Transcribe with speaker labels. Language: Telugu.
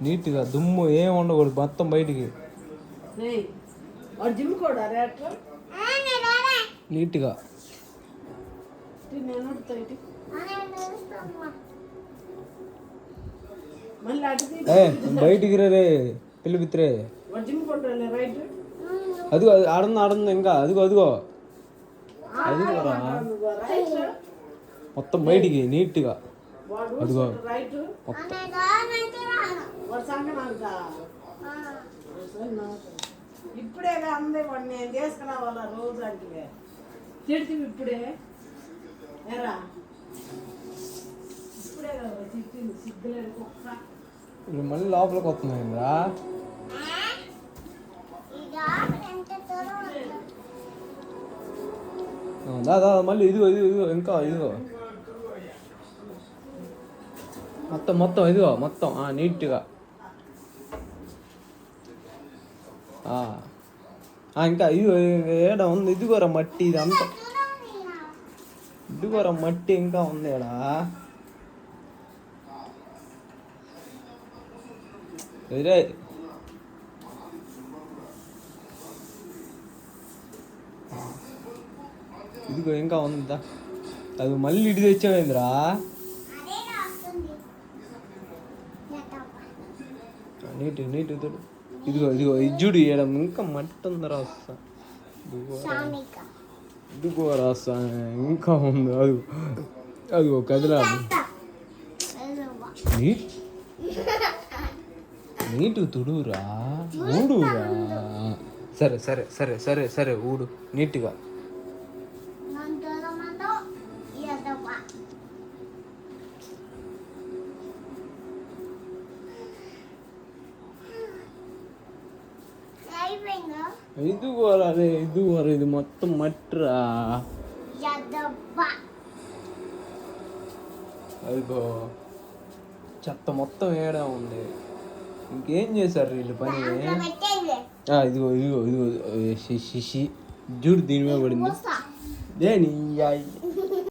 Speaker 1: నీట్గా దుమ్ము ఏం ఉండకూడదు మొత్తం బయటికి నీట్గా బయటికి రే పిలిపిత్రే అదిగో ఆడుంది ఇంకా అదిగో అదిగో అదిగోరా మొత్తం బయటికి నీట్గా అదిగో
Speaker 2: ఇప్పుడే అందే వాడు నేను తీసుకురావాల రోజు అంటే తిడితే ఇప్పుడే ఎరా ఇప్పుడే కదా తిట్టింది సిగ్గులేదు కుక్క
Speaker 1: మళ్ళీ లోపలికి వస్తున్నాయిందా దాదా మళ్ళీ ఇదిగో ఇదిగో ఇదిగో ఇంకా ఇదిగో మొత్తం మొత్తం ఇదిగో మొత్తం నీట్గా ఇంకా ఇదిగో ఏడ ఉంది ఇదిగోరా మట్టి ఇది అంతా ఇదిగోరా మట్టి ఇంకా ఉంది ఏడా ఎదురే ఇదిగో ఇంకా ఉందా అది మళ్ళీ ఇటు తెచ్చావేంద్రా నీట్ నీట్ ఇదిగో ఇదిగో ఇజ్జుడు వేయడం ఇంకా మట్టి ఉందరా వస్తా ఇదిగో రాస్తా ఇంకా ఉంది అది అదిగో కదిలా నీటు తుడురా ఊడురా సరే సరే సరే సరే సరే ఊడు నీట్గా ఇదిగోరా రే ఇదిగోరా ఇది మొత్తం మట్టిరా అదిగో చెత్త మొత్తం ఏడా ఉంది ఇంకేం చేశారు వీళ్ళు పని ఇదిగో ఇదిగో ఇదిగో శిషి జూడు దీని మీద పడింది దేని